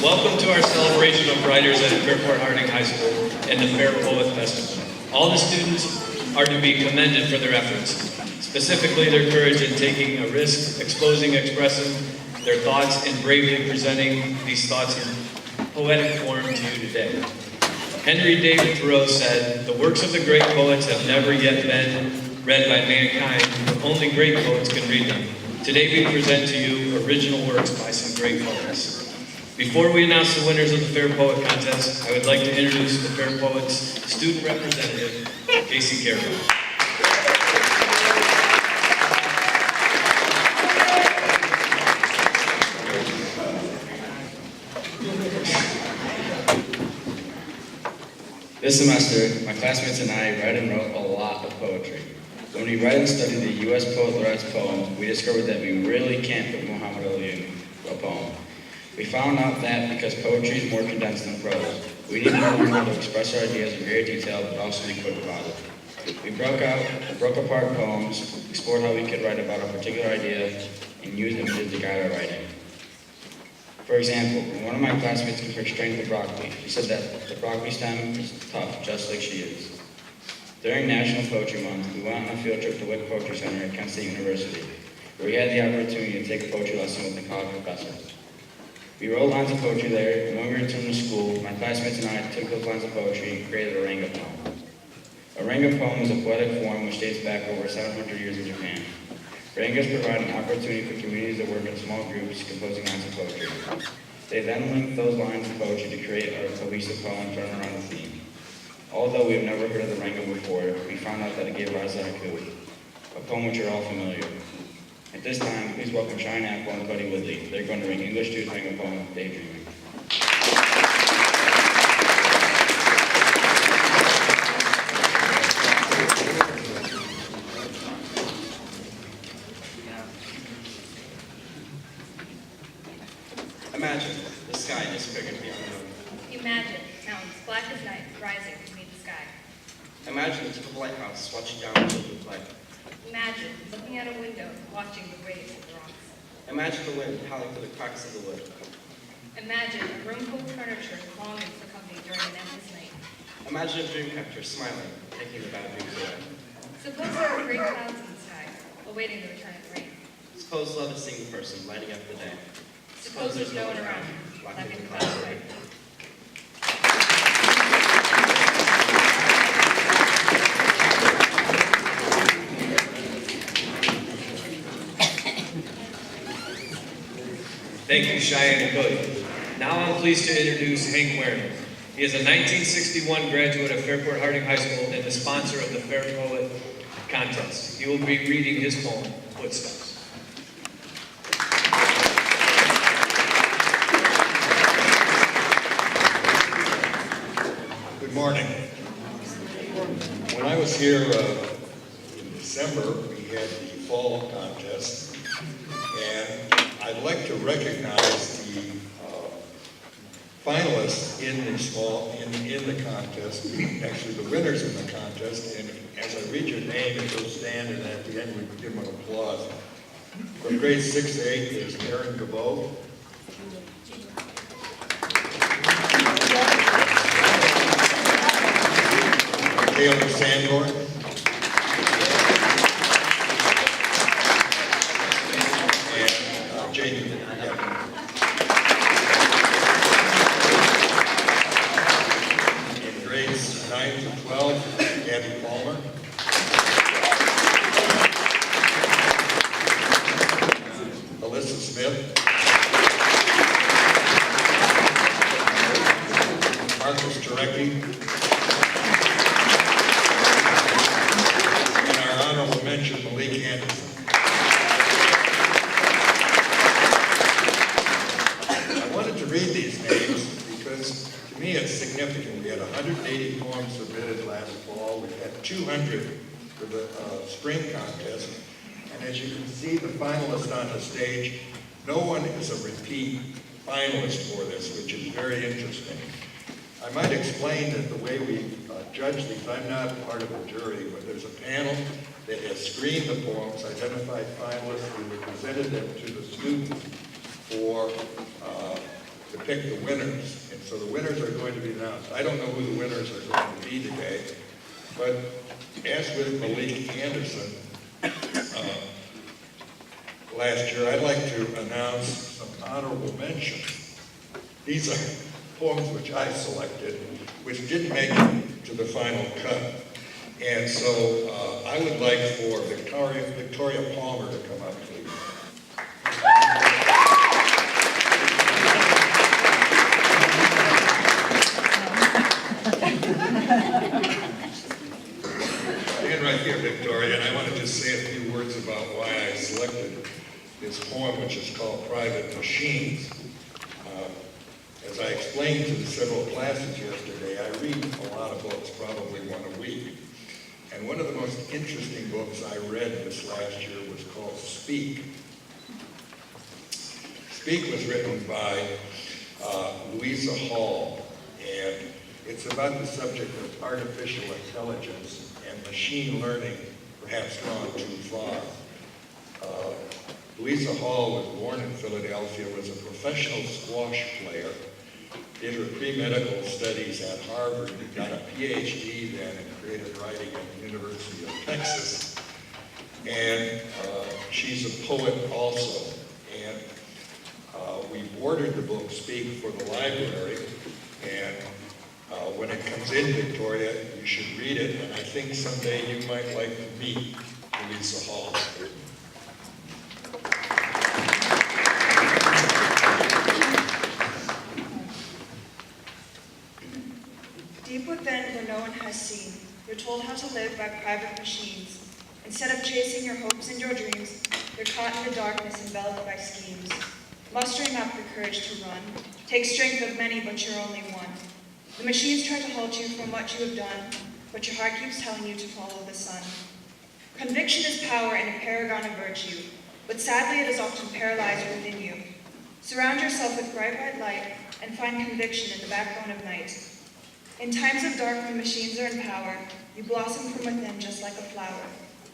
Welcome to our celebration of writers at Fairport Harding High School and the Fair Poet Festival. All the students are to be commended for their efforts, specifically their courage in taking a risk, exposing, expressing their thoughts, and bravely presenting these thoughts in poetic form to you today. Henry David Thoreau said, "The works of the great poets have never yet been read by mankind, but only great poets can read them. Today we present to you original works by some great poets." Before we announce the winners of the Fair Poet Contest, I would like to introduce the Fair Poets student representative, Casey Carroll. This semester, my classmates and I read and wrote a lot of poetry. When we read and studied the U.S. Poet Laureate's poems, we discovered that we really can't put Muhammad Ali in a poem. We found out that because poetry is more condensed than prose, we need to learn how to express our ideas in very detailed but also be quick about it. We broke apart poems, explored how we could write about a particular idea, and used images to guide our writing. For example, when one of my classmates compared strength to broccoli, she said that the broccoli stem is tough, just like she is. During National Poetry Month, we went on a field trip to Wick Poetry Center at Kent State University, where we had the opportunity to take a poetry lesson with a college professor. We wrote lines of poetry there, and when we returned to school, my classmates and I took those lines of poetry and created a ranga poem. A ranga poem is a poetic form which dates back over 700 years in Japan. Rangas provide an opportunity for communities to work in small groups composing lines of poetry. They then link those lines of poetry to create a cohesive poem centered around a theme. Although we have never heard of the ranga before, we found out that it gave rise to haiku, a poem which you're all familiar with. At this time, please welcome Cheyenne Apple and Cody Woodley. They're going to read English 2's ranga poem, Daydreaming. Imagine the sky disfigured beyond the moon. Imagine mountains black as night rising to meet the sky. Imagine the tip of a lighthouse watching down the blue play. Imagine looking out a window watching the waves of the rocks. Imagine the wind howling through the cracks of the wood. Imagine a room full of furniture longing for company during an endless night. Imagine a dream catcher smiling, taking the bad dreams away. Suppose there are great clouds in the sky, awaiting the return of rain. Suppose love is a single person lighting up the day. Suppose there's no one around, laughing the clouds away. Thank you, Cheyenne and Cody. Now I'm pleased to introduce Hank Werner. He is a 1961 graduate of Fairport Harding High School and the sponsor of the Fair Poet Contest. He will be reading his poem, Footsteps. Good morning. When I was here in December, we had the fall contest, and I'd like to recognize the finalists in the contest, actually the winners in the contest, and as I read your name, if you'll stand, and at the end we give them an applause. From grades 6 to 8 is Aaron Gabo. Taylor Sandor. And Jamie. In grades 9 to 12, Gabby Palmer. Alyssa Smith. Marcus Jarecki. Honorable mention, Malik Anderson. I wanted to read these names because, to me, it's significant. We had 180 poems submitted last fall. We had 200 for the spring contest. And as you can see, the finalists on the stage, no one is a repeat finalist for this, which is very interesting. I might explain that the way we judge these, I'm not part of the jury, but there's a panel that has screened the poems, identified finalists, and we presented them to the students for to pick the winners. And so the winners are going to be announced. I don't know who the winners are going to be today, but as with Malik Anderson last year, I'd like to announce some honorable mentions. These are poems which I selected, which didn't make it to the final cut. And so I would like for Victoria Palmer to come up, please. Stand right here, Victoria, and I want to just say a few words about why I selected this poem, which is called Private Machines. As I explained to the several classes yesterday, I read a lot of books, probably one a week. And one of the most interesting books I read this last year was called Speak. Speak was written by Louisa Hall, and it's about the subject of artificial intelligence and machine learning, perhaps gone too far. Louisa Hall was born in Philadelphia, was a professional squash player, did her pre-medical studies at Harvard, got a PhD then in creative writing at the University of Texas. And she's a poet also. And we've ordered the book Speak for the library. And when it comes in, Victoria, you should read it. And I think someday you might like to meet Louisa Hall. Deep within where no one has seen, you're told how to live by private machines. Instead of chasing your hopes and your dreams, you're caught in the darkness enveloped by schemes. Mustering up the courage to run, take strength of many, but you're only one. The machines try to halt you from what you have done, but your heart keeps telling you to follow the sun. Conviction is power and a paragon of virtue, but sadly it is often paralyzed within you. Surround yourself with bright red light and find conviction in the backbone of night. In times of dark, when machines are in power, you blossom from within just like a flower.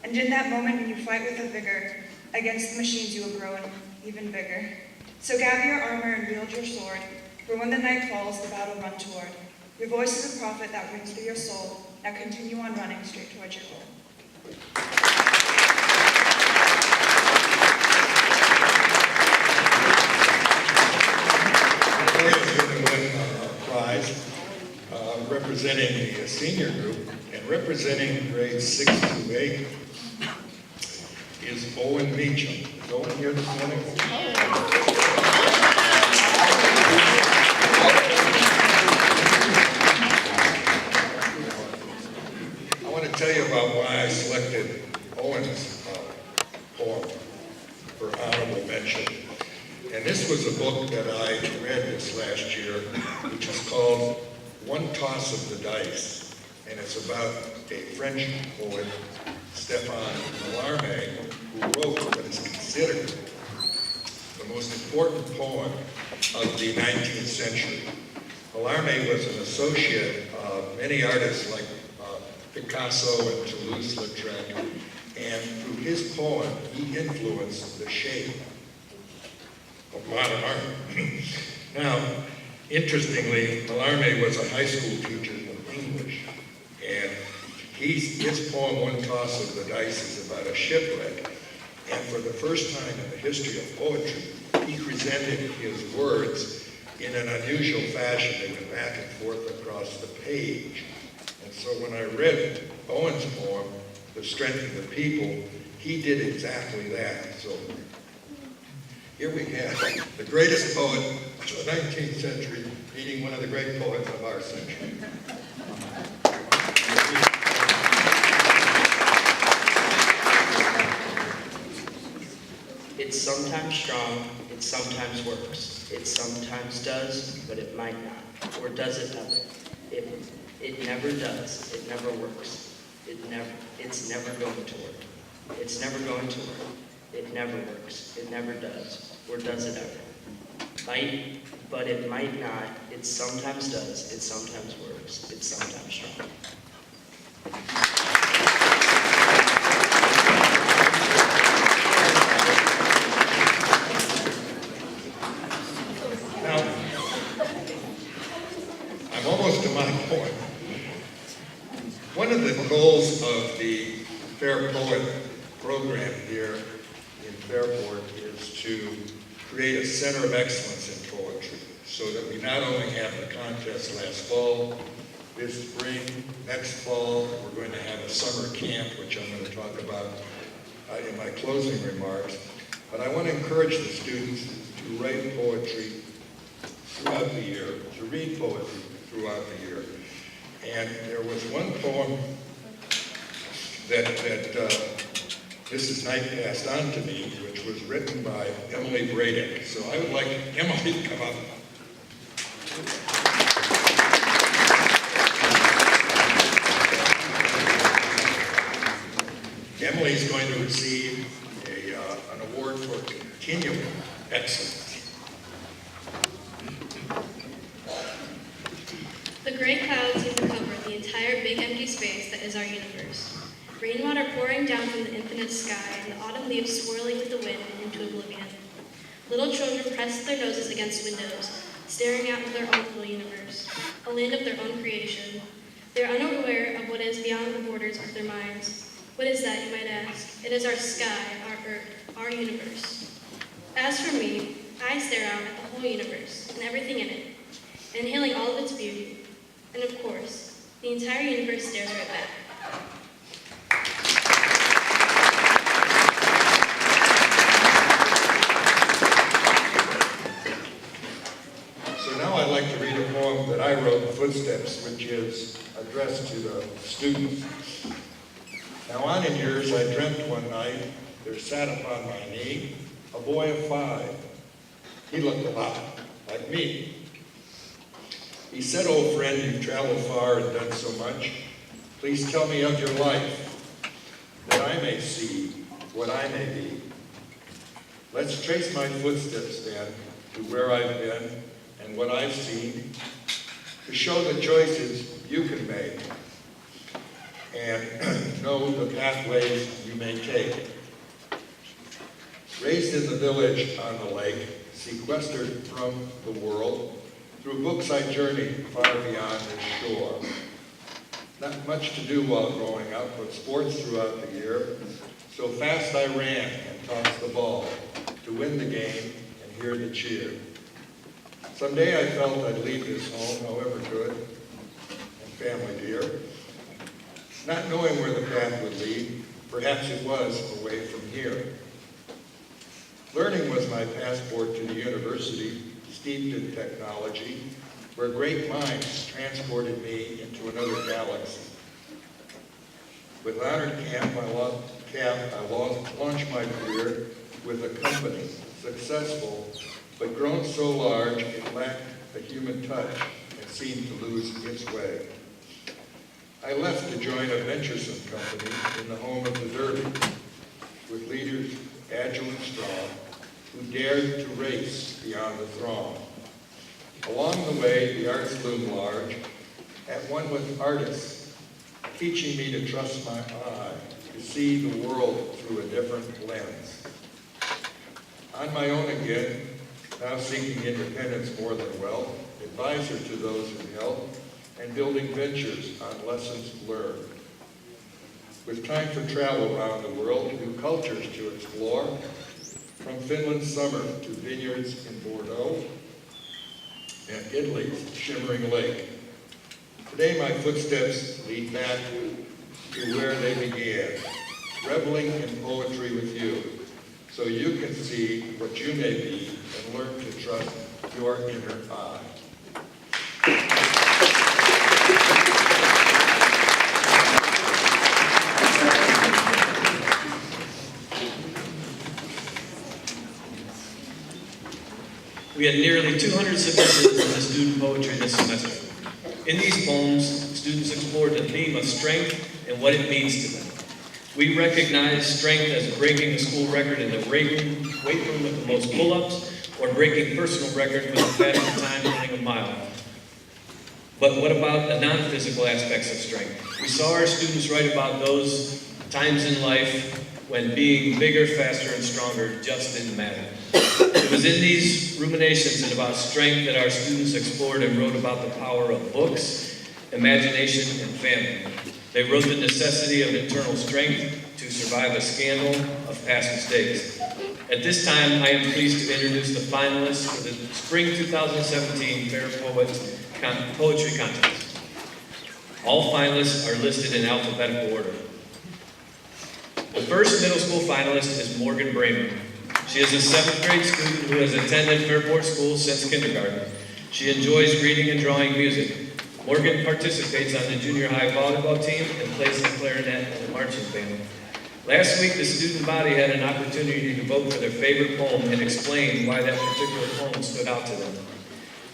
And in that moment when you fight with a vigor against the machines, you will grow even bigger. So gather your armor and wield your sword, for when the night falls, the battle run toward. Your voice is a prophet that rings through your soul. Now continue on running straight towards your goal. Victoria's going to win a prize representing the senior group, and representing grades 6 through 8 is Owen Meacham. Is Owen here this morning? I want to tell you about why I selected Owen's poem for honorable mention. And this was a book that I read this last year, which is called One Toss of the Dice. And it's about a French poet, Stéphane Mallarmé, who wrote what is considered the most important poem of the 19th century. Mallarmé was an associate of many artists like Picasso and Toulouse-Lautrec, and through his poem, he influenced the shape of modern art. Now, interestingly, Mallarmé was a high school teacher of English, and his poem, One Toss of the Dice, is about a shipwreck, and for the first time in the history of poetry, he presented his words in an unusual fashion. They went back and forth across the page. And so when I read Owen's poem, The Strength of the People, he did exactly that. So here we have the greatest poet of the 19th century meeting one of the great poets of our century. It's sometimes strong, it sometimes works. It sometimes does, but it might not. Or does it ever? It never does. It never works. It's never going to work. It's never going to work. It never works. It never does. Or does it ever? Might, but it might not. It sometimes does. It sometimes works. It's sometimes strong. Now, I'm almost to my point. One of the goals of the Fair Poet program here in Fairport is to create a center of excellence in poetry, so that we not only have the contest last fall, this spring, next fall, we're going to have a summer camp, which I'm going to talk about in my closing remarks. But I want to encourage the students to write poetry throughout the year, to read poetry throughout the year. And there was one poem that Mrs. Knight passed on to me, which was written by Emily Bradick. So I would like Emily to come up. Emily's going to receive an award for continuing excellence. The gray clouds seem to cover the entire big empty space that is our universe. Rainwater pouring down from the infinite sky, and the autumn leaves swirling with the wind into oblivion. Little children press their noses against windows, staring out into their own little universe, a land of their own creation. They are unaware of what is beyond the borders of their minds. What is that, you might ask? It is our sky, our earth, our universe. As for me, I stare out at the whole universe and everything in it, inhaling all of its beauty. And of course, the entire universe stares right back. So now I'd like to read a poem that I wrote, Footsteps, which is addressed to the students. Now on in years I dreamt one night, there sat upon my knee a boy of 5. He looked a lot like me. He said, "Old friend, you've traveled far and done so much. Please tell me of your life, that I may see what I may be. Let's trace my footsteps then to where I've been and what I've seen, to show the choices you can make and know the pathways you may take. Raised in the village on the lake, sequestered from the world, through books I journeyed far beyond this shore. Not much to do while growing up, but sports throughout the year. So fast I ran and tossed the ball to win the game and hear the cheer. Someday I felt I'd leave this home, however good and family dear. Not knowing where the path would lead, perhaps it was away from here. Learning was my passport to the university, steeped in technology, where great minds transported me into another galaxy. With honored camp, I launched my career with a company, successful, but grown so large it lacked a human touch and seemed to lose its way. I left to join a venturesome company in the home of the Derby, with leaders agile and strong, who dared to race beyond the throng. Along the way, the arts loomed large, at one with artists, teaching me to trust my eye, to see the world through a different lens. On my own again, now seeking independence more than wealth, advisor to those in health, and building ventures on lessons learned. With time for travel around the world, new cultures to explore, from Finland's summer to vineyards in Bordeaux and Italy's shimmering lake. Today my footsteps lead back to where they began, reveling in poetry with you, so you can see what you may be and learn to trust your inner eye. We had nearly 200 submissions in the student poetry this semester. In these poems, students explored the theme of strength and what it means to them. We recognize strength as breaking a school record in the weight room with the most pull-ups, or breaking personal record with the fastest time running a mile. But what about the non-physical aspects of strength? We saw our students write about those times in life when being bigger, faster, and stronger just didn't matter. It was in these ruminations and about strength that our students explored and wrote about the power of books, imagination, and family. They wrote the necessity of internal strength to survive a scandal of past mistakes. At this time, I am pleased to introduce the finalists for the Spring 2017 Fair Poetry Contest. All finalists are listed in alphabetical order. The first middle school finalist is Morgan Bramer. She is a 7th grade student who has attended Fairport School since kindergarten. She enjoys reading and drawing music. Morgan participates on the junior high volleyball team and plays the clarinet and the marching band. Last week, the student body had an opportunity to vote for their favorite poem and explain why that particular poem stood out to them.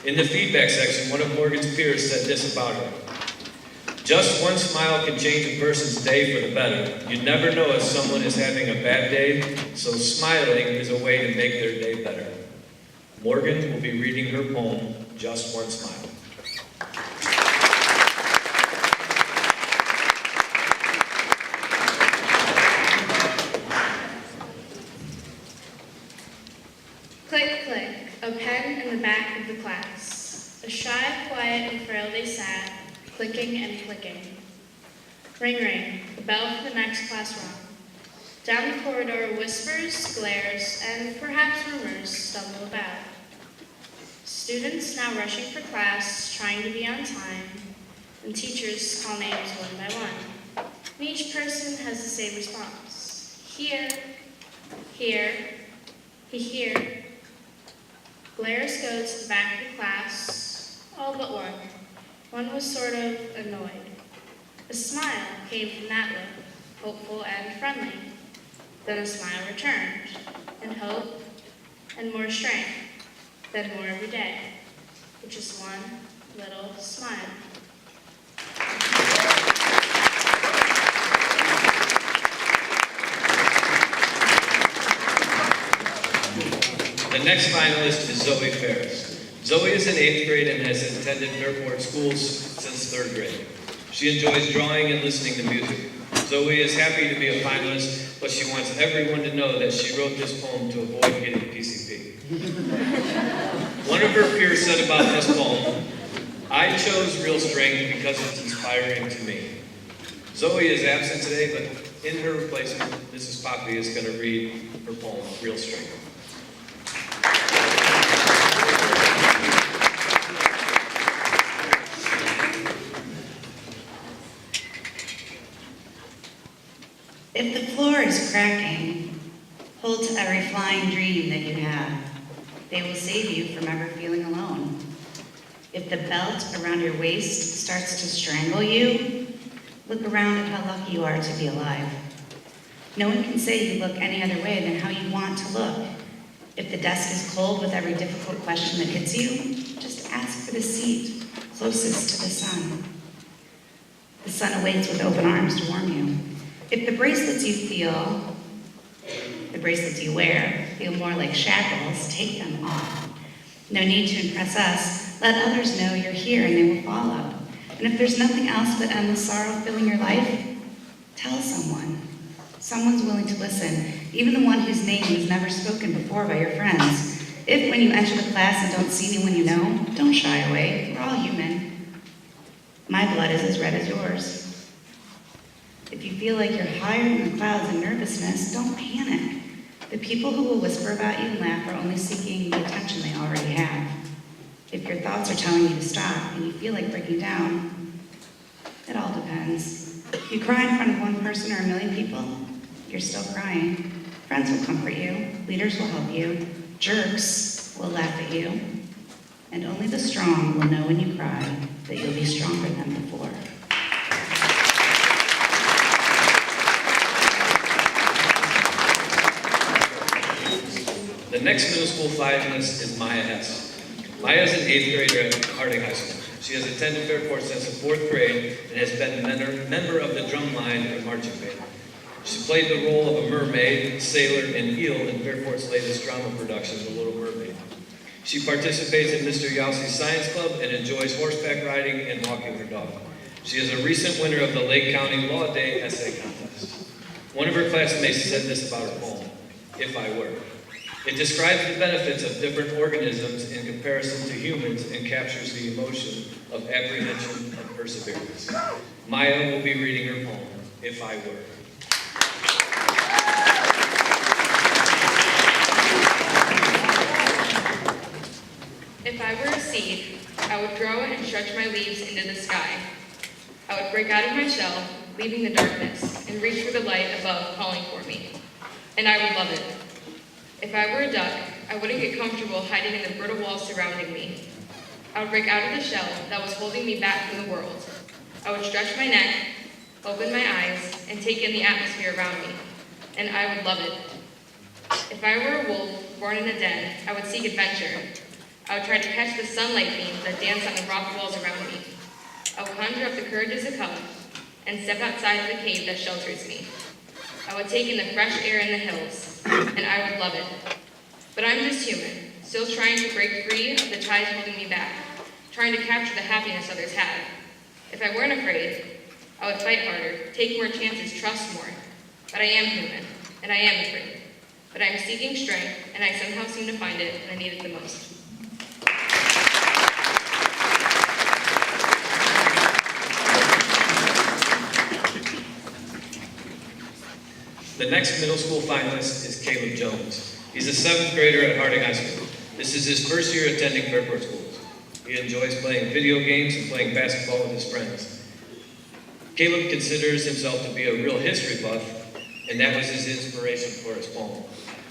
In the feedback section, one of Morgan's peers said this about her. Just one smile can change a person's day for the better. You never know if someone is having a bad day, so smiling is a way to make their day better. Morgan will be reading her poem, Just One Smile. Click, click, a pen in the back of the class. A shy, quiet, and frail they sat, clicking and clicking. Ring, ring, the bell for the next class rung. Down the corridor, whispers, glares, and perhaps rumors stumble about. Students now rushing for class, trying to be on time, and teachers call names one by one. And each person has the same response. Here, here, here. Glares go to the back of the class, all but one. One was sort of annoyed. A smile came from that look, hopeful and friendly. Then a smile returned, and hope, and more strength, then more every day, with just one little smile. The next finalist is Zoe Ferris. Zoe is in 8th grade and has attended Fairport schools since 3rd grade. She enjoys drawing and listening to music. Zoe is happy to be a finalist, but she wants everyone to know that she wrote this poem to avoid getting PCP. One of her peers said about this poem, I chose Real Strength because it's inspiring to me. Zoe is absent today, but in her replacement, Mrs. Poppy is going to read her poem, Real Strength. If the floor is cracking, hold to every flying dream that you have. They will save you from ever feeling alone. If the belt around your waist starts to strangle you, look around at how lucky you are to be alive. No one can say you look any other way than how you want to look. If the desk is cold with every difficult question that hits you, just ask for the seat closest to the sun. The sun awaits with open arms to warm you. If the bracelets you wear feel more like shackles, take them off. No need to impress us. Let others know you're here and they will follow. And if there's nothing else but endless sorrow filling your life, tell someone. Someone's willing to listen, even the one whose name was never spoken before by your friends. If when you enter the class and don't see anyone you know, don't shy away. We're all human. My blood is as red as yours. If you feel like you're higher in the clouds in nervousness, don't panic. The people who will whisper about you and laugh are only seeking the attention they already have. If your thoughts are telling you to stop and you feel like breaking down, it all depends. You cry in front of one person or a million people, you're still crying. Friends will comfort you, leaders will help you, jerks will laugh at you, and only the strong will know when you cry that you'll be stronger than before. The next middle school finalist is Maya Hess. Maya is an 8th grader at Harding High School. She has attended Fairport since the 4th grade and has been a member of the drum line and marching band. She played the role of a mermaid, sailor, and eel in Fairport's latest drama production, The Little Mermaid. She participates in Mr. Yowsi's Science Club and enjoys horseback riding and walking her dog. She is a recent winner of the Lake County Law Day Essay Contest. One of her classmates said this about her poem, If I Were. It describes the benefits of different organisms in comparison to humans and captures the emotion of apprehension and perseverance. Maya will be reading her poem, If I Were. If I were a seed, I would grow and stretch my leaves into the sky. I would break out of my shell, leaving the darkness, and reach for the light above calling for me. And I would love it. If I were a duck, I wouldn't get comfortable hiding in the brittle walls surrounding me. I would break out of the shell that was holding me back from the world. I would stretch my neck, open my eyes, and take in the atmosphere around me. And I would love it. If I were a wolf born in a den, I would seek adventure. I would try to catch the sunlight beams that dance on the rock walls around me. I would conjure up the courage as a cub and step outside of the cave that shelters me. I would take in the fresh air in the hills, and I would love it. But I'm just human, still trying to break free of the ties holding me back, trying to capture the happiness others have. If I weren't afraid, I would fight harder, take more chances, trust more. But I am human, and I am afraid. But I'm seeking strength, and I somehow seem to find it when I need it the most. The next middle school finalist is Caleb Jones. He's a 7th grader at Harding High School. This is his first year attending Fairport Schools. He enjoys playing video games and playing basketball with his friends. Caleb considers himself to be a real history buff, and that was his inspiration for his poem.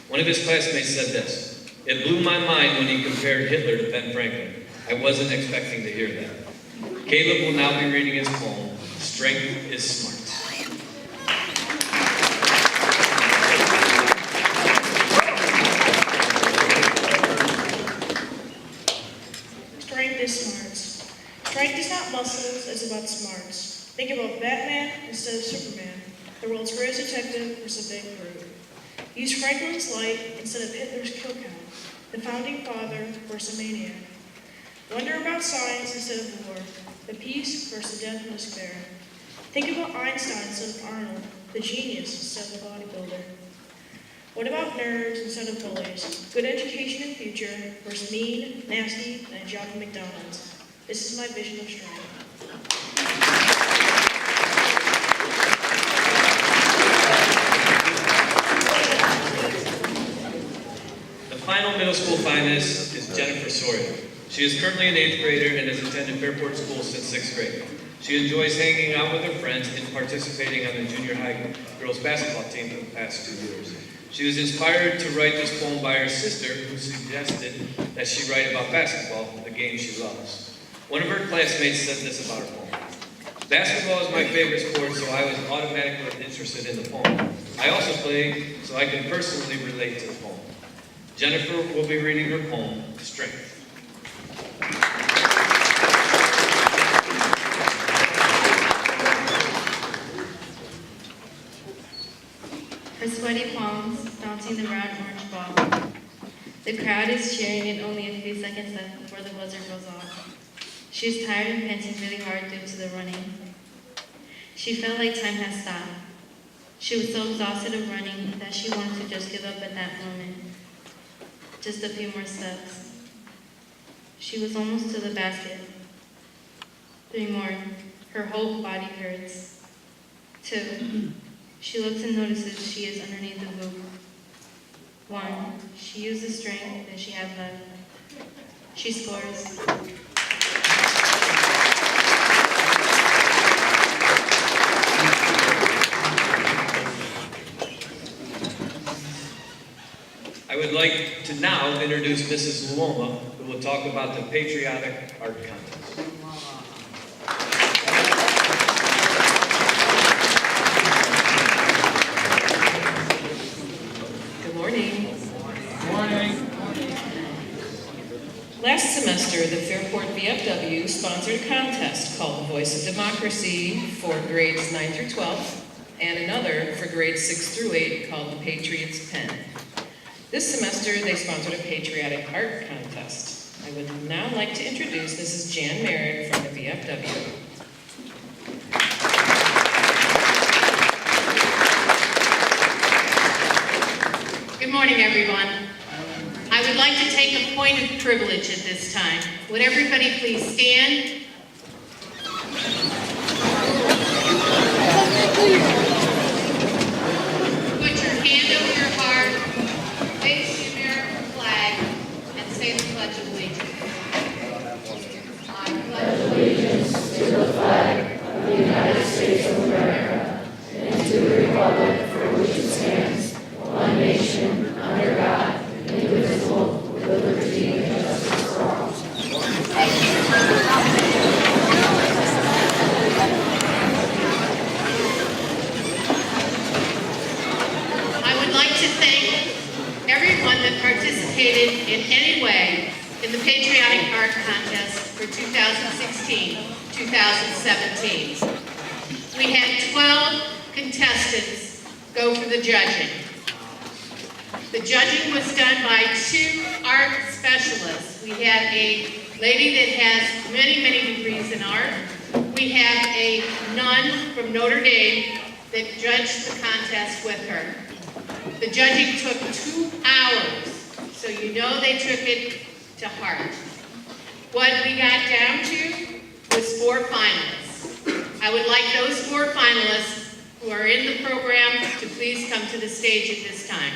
One of his classmates said this, "It blew my mind when he compared Hitler to Ben Franklin. I wasn't expecting to hear that." Caleb will now be reading his poem, Strength is Smart. Strength is smarts. Strength is not muscles, it's about smarts. Think about Batman instead of Superman, the world's greatest detective versus a big brute. Use Franklin's light instead of Hitler's kill count, the founding father versus a maniac. Wonder about science instead of war, the peace versus the death and despair. Think about Einstein instead of Arnold, the genius instead of the bodybuilder. What about nerds instead of bullies? Good education and future versus mean, nasty, and a job at McDonald's. This is my vision of strength. The final middle school finalist is Jennifer Sawyer. She is currently an 8th grader and has attended Fairport School since 6th grade. She enjoys hanging out with her friends and participating on the junior high girls basketball team for the past 2 years. She was inspired to write this poem by her sister, who suggested that she write about basketball, the game she loves. One of her classmates said this about her poem. Basketball is my favorite sport, so I was automatically interested in the poem. I also play, so I can personally relate to the poem. Jennifer will be reading her poem, Strength. Her sweaty palms bouncing the round orange ball. The crowd is cheering and only a few seconds left before the buzzer goes off. She's tired and panting really hard due to the running. She felt like time had stopped. She was so exhausted of running that she wanted to just give up at that moment. Just a few more steps. She was almost to the basket. 3 more. Her whole body hurts. 2. She looks and notices she is underneath the hoop. 1. She used the strength that she had left. She scores. I would like to now introduce Mrs. Luoma, who will talk about the Patriotic Art Contest. Good morning. Good morning. Last semester, the Fairport VFW sponsored a contest called the Voice of Democracy for grades 9 through 12, and another for grades 6 through 8 called the Patriots Pen. This semester, they sponsored a patriotic art contest. I would now like to introduce Mrs. Jan Merritt from the VFW. point of privilege at this time. Would everybody please stand? Put your hand over your heart, face the American flag, and say the Pledge of Allegiance. I pledge allegiance to the flag of the United States of America and to the republic for which it stands, one nation, under God, indivisible, with liberty and justice for all. I would like to thank everyone that participated in any way in the Patriotic Art Contest for 2016-2017. We had 12 contestants go for the judging. The judging was done by 2 art specialists. We had a lady that has many, many degrees in art. We have a nun from Notre Dame that judged the contest with her. The judging took 2 hours, so you know they took it to heart. What we got down to was 4 finalists. I would like those 4 finalists who are in the program to please come to the stage at this time.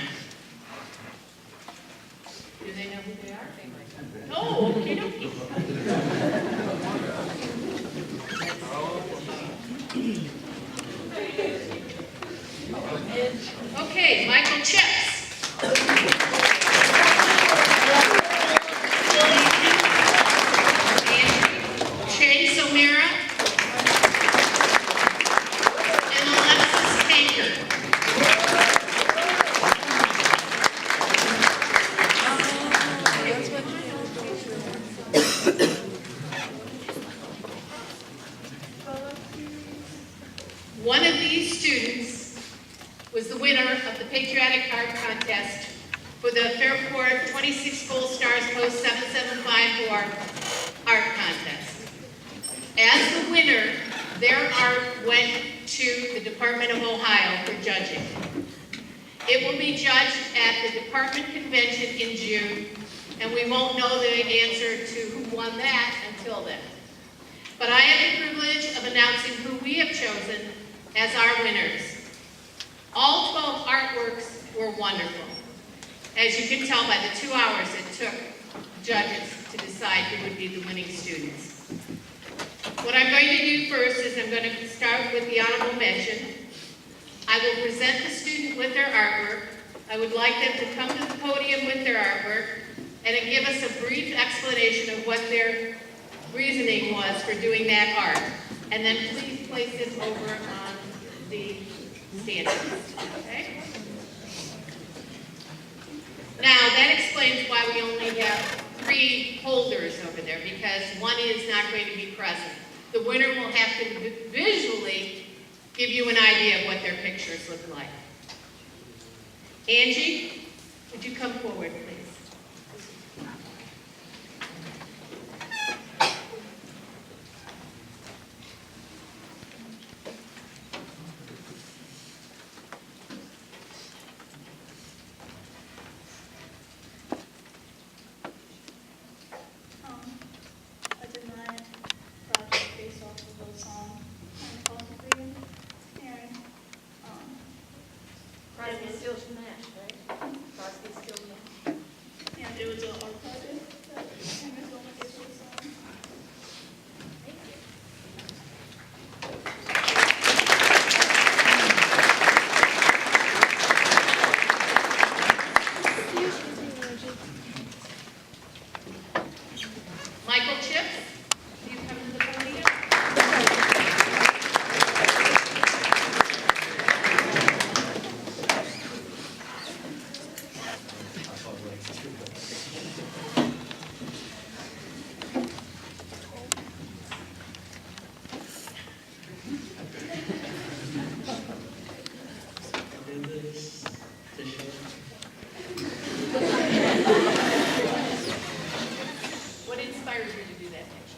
Do they know who they are? Oh, okay, dokie. Okay, Michael Chips. Shane Somera. And Alexis Tanker. One of these students was the winner of the Patriotic Art Contest for the Fairport 26 Gold Stars Post 7754 Art Contest. As the winner, their art went to the Department of Ohio for judging. It will be judged at the department convention in June, and we won't know the answer to who won that until then. But I have the privilege of announcing who we have chosen as our winners. All 12 artworks were wonderful. As you can tell by the 2 hours it took judges to decide who would be the winning students. What I'm going to do first is I'm going to start with the honorable mention. I will present the student with their artwork. I would like them to come to the podium with their artwork and then give us a brief explanation of what their reasoning was for doing that art. And then please place it over on the standings, okay? Now, that explains why we only have 3 holders over there, because one is not going to be present. The winner will have to visually give you an idea of what their pictures look like. Angie, would you come forward, please? I did my project based off of a song and possibly, and Crosby, Stills, Nash, right? Crosby, Stills, Nash. and it was an art project that and it's only based off a song. Michael Chips, do you come to the podium? What inspired you to do that picture?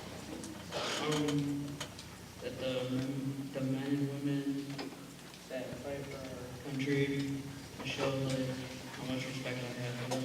That the men and women that fight for our country show like how much respect I have for them.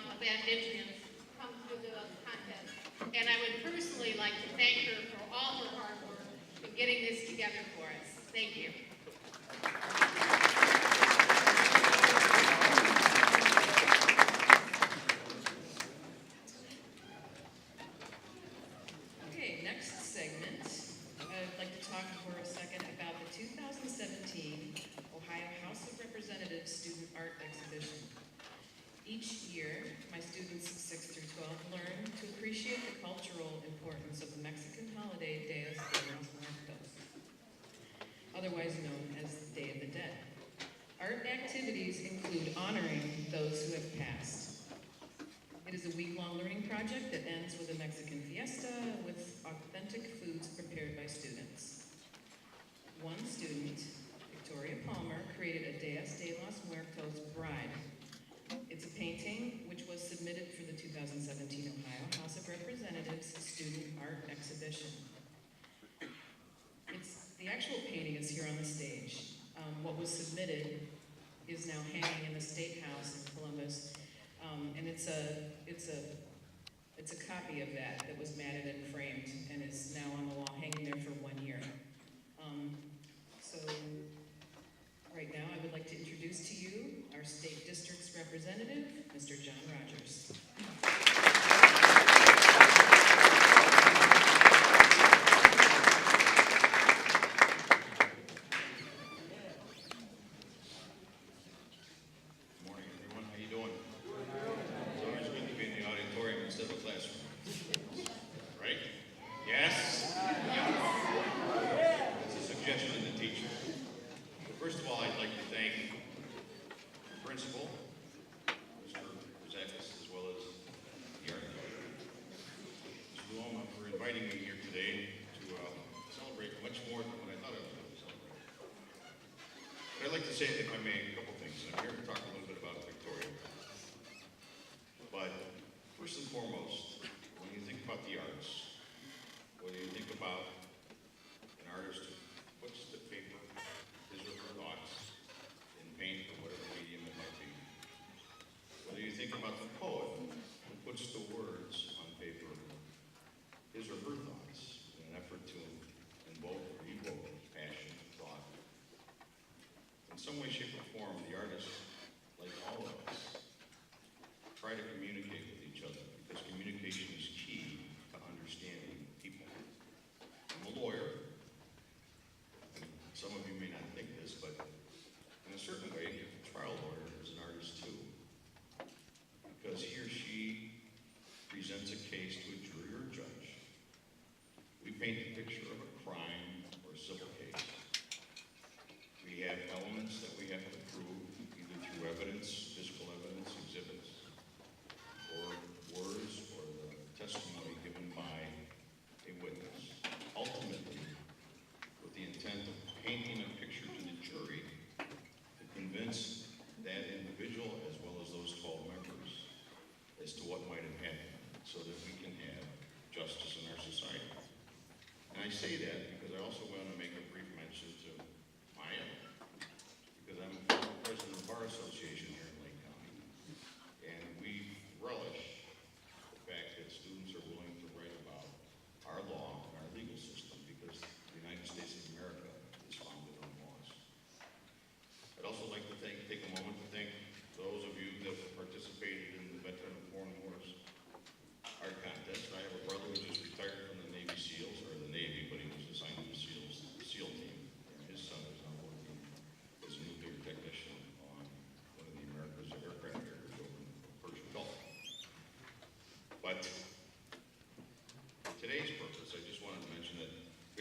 of valedictorians come through the contest. And I would personally like to thank her for all her hard work in getting this together for us. Thank you. Okay, next segment, I'd like to talk for a second about the 2017 Ohio House of Representatives Student Art Exhibition. Each year, my students 6 through 12 learn to appreciate the cultural importance of the Mexican holiday Días de los Muertos, otherwise known as the Day of the Dead. Art activities include honoring those who have passed. It is a week-long learning project that ends with a Mexican fiesta with authentic foods prepared by students. One student, Victoria Palmer, created a Días de los Muertos bride. It's a painting which was submitted for the 2017 Ohio House of Representatives Student Art Exhibition. The actual painting is here on the stage. What was submitted is now hanging in the State House in Columbus, and it's a copy of that was matted and framed and is now on the wall, hanging there for 1 year. So right now, I would like to introduce to you our state district's representative, Mr. John Rogers.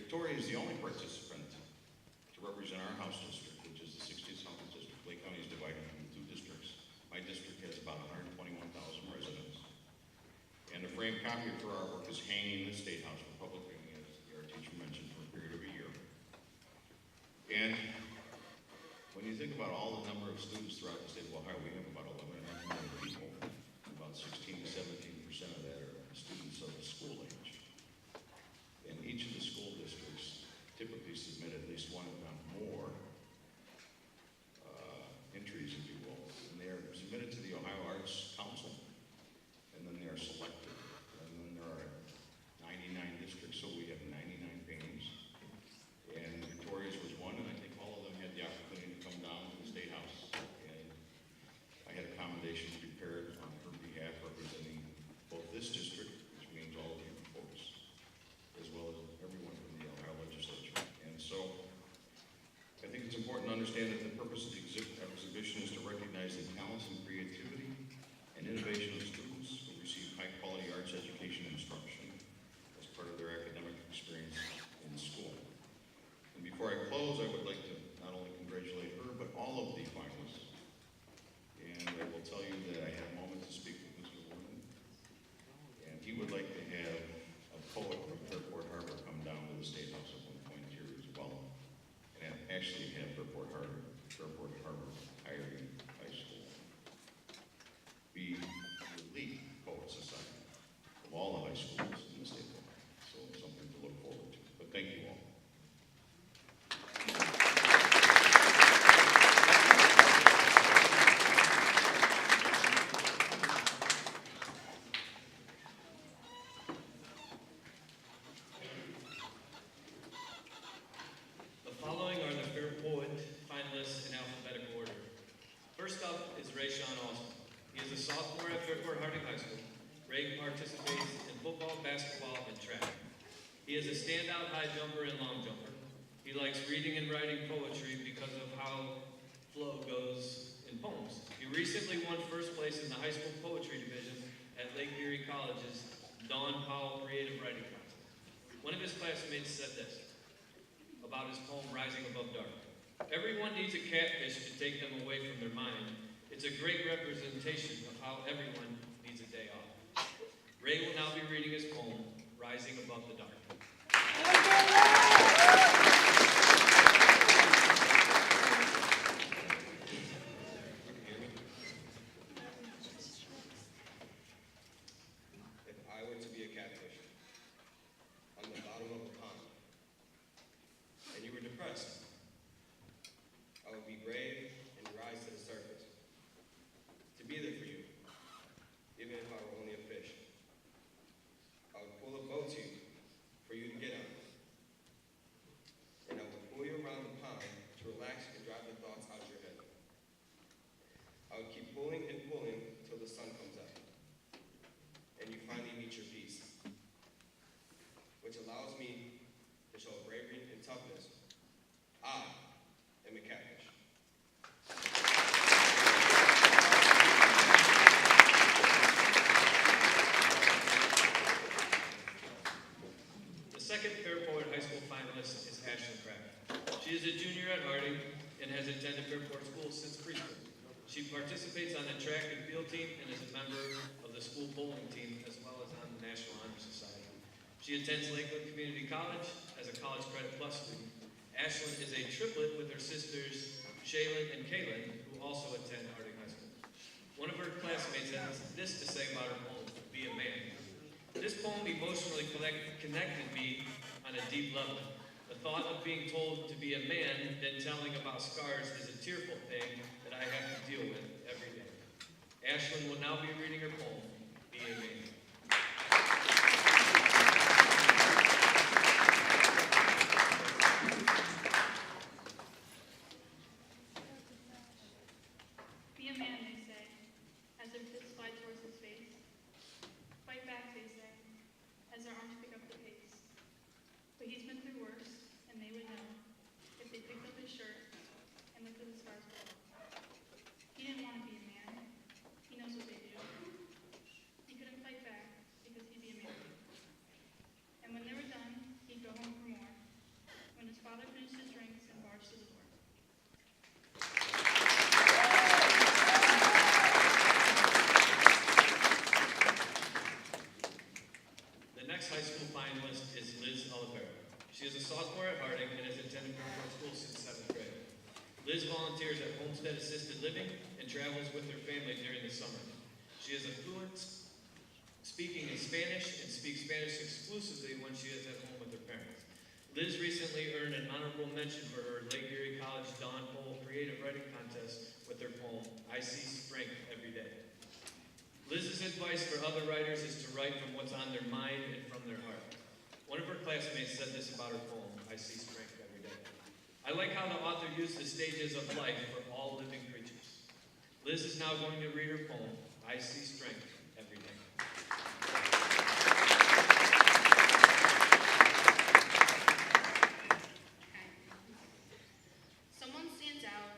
Victoria is the only participant to represent our House district, which is the 60th House District. Lake County is divided into 2 districts. My district has about 121,000 residents. And a framed copy for our work is hanging in the State House for public viewing, as the art teacher mentioned, for a period of a year. And when you think about all the number of students throughout the state of Ohio, we have about 1,100 million people. About 16 to 17% of that are students of the school age. And each of the school districts typically submit at least one, if not more, entries, if you will. And they are submitted to the Ohio Arts Council. understand that the purpose of the exhibition is to recognize the talents and creativity and innovation of students who receive high-quality arts education and instruction as part of their academic experience in school. And before I close, I would like to not only congratulate her, but all of the finalists. And I will tell you that I had a moment to speak with Mr. Warden, and he would like to have a poet from Fairport Harbor come down to the State House at one point here as well, and actually have Fairport Harbor Higher High School be the lead poet society of all the high schools in the state of Ohio. So it's something to look forward to. But thank you all. The following are the Fair Poet finalists in alphabetical order. First up is Ray Sean Austin. He is a sophomore at Fairport Harding High School. Ray participates in football, basketball, and track. He is a standout high jumper and long jumper. He likes reading and writing poetry because of how flow goes in poems. He recently won first place in the high school poetry division at Lake Erie College's Dawn Powell Creative Writing Contest. One of his classmates said this about his poem, Rising Above Dark. Everyone needs a catfish to take them away from their mind. It's a great representation of how everyone needs a day off. Ray will now be reading his poem, Rising Above the Dark. If I were to be a catfish on the bottom of a pond, and you were depressed, I would be brave and rise to the surface, to be there for you, even if I were only a fish. I would pull a boat to you for you to get on, and I would pull you around the pond to relax and drive the thoughts out your head. I would keep pulling and pulling till the sun comes up, and you finally meet your peace, which allows me to show bravery and toughness. I am a catfish. The second Fairport High School finalist is Ashlyn Craft. She is a junior at Harding and has attended Fairport School since preschool. She participates on the track and field team and is a member of the school bowling team as well as on the National Honor Society. She attends Lakewood Community College as a College Credit Plus student. Ashlyn is a triplet with her sisters Shaylin and Kaylin, who also attend Harding High School. One of her classmates has this to say about her poem, Be a Man. This poem emotionally connected me on a deep level. The thought of being told to be a man, then telling about scars is a tearful thing that I have to deal with every day. Ashlyn will now be reading her poem, Be a Man. Be a man, they say, as their fists fly towards his face. Fight back, they say, as their arms pick up the pace. But he's been through worse, and they would know if they picked up his shirt and looked at the scars below. He didn't want to be a man. He knows what they do. He couldn't fight back because he'd be a man too. And when they were done, he'd go home for more. When his father finished his drinks and barged to the door. The next high school finalist is Liz Olivera. She is a sophomore at Harding and has attended Fairport School since 7th grade. Liz volunteers at Homestead Assisted Living and travels with her family during the summer. She is a fluent speaking in Spanish and speaks Spanish exclusively when she is at home with her parents. Liz recently earned an honorable mention for her Lake Erie College Dawn Powell Creative Writing Contest with her poem, I See Strength Every Day. Liz's advice for other writers is to write from what's on their mind and from their heart. One of her classmates said this about her poem, I See Strength Every Day. I like how the author used the stages of life for all living creatures. Liz is now going to read her poem, I See Strength Every Day. Someone stands out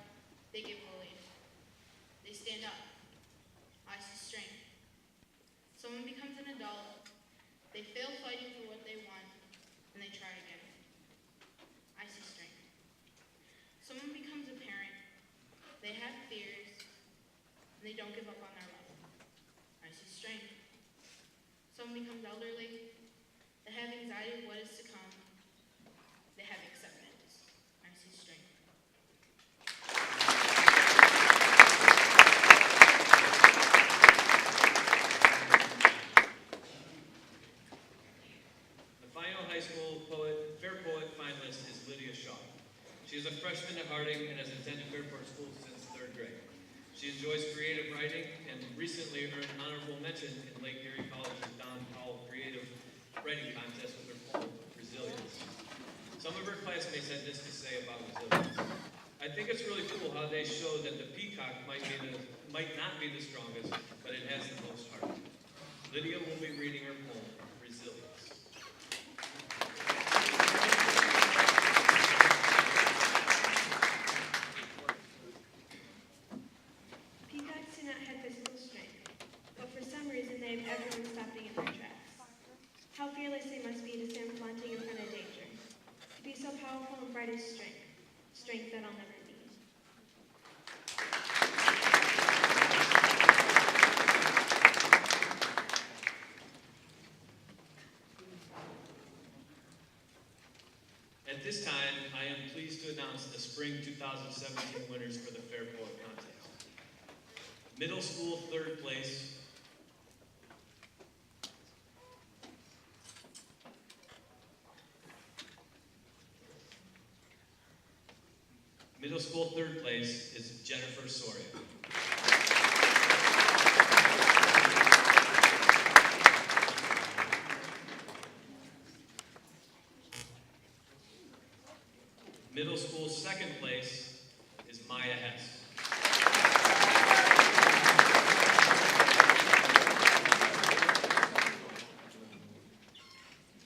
freshman at Harding and has attended Fairport Schools since 3rd grade. She enjoys creative writing and recently earned honorable mention in Lake Erie College's Don Powell Creative Writing Contest with her poem, Resilience. Some of her classmates had this to say about resilience. I think it's really cool how they show that the peacock might not be the strongest, but it has the most heart. Lydia will be reading her poem, Resilience. Peacocks do not have physical strength, but for some reason they have everyone stopping in their tracks. How fearless they must be to stand flaunting in front of danger. To be so powerful and bright is strength that I'll never need. At this time, I am pleased to announce the Spring 2017 winners for the Fair Poet Contest. Middle school 3rd place, Middle school 3rd place is Jennifer Soria. Middle school 2nd place is Maya Hess.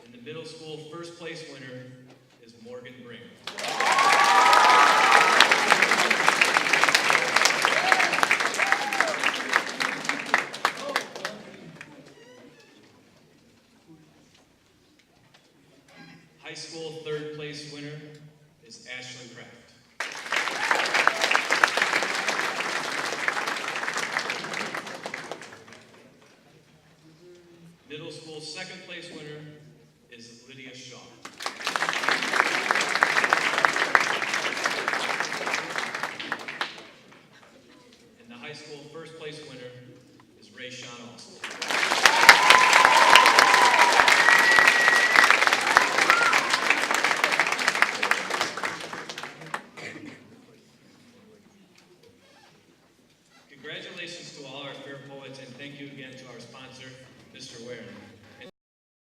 And the middle school 1st place winner is Morgan Bringer. High school 3rd place winner is Ashley Kraft. Middle school 2nd place winner is Lydia Shaw. And the high school 1st place winner is Ray Sean Austin. Congratulations to all our fair poets, and thank you again to our sponsor, Mr. Waring.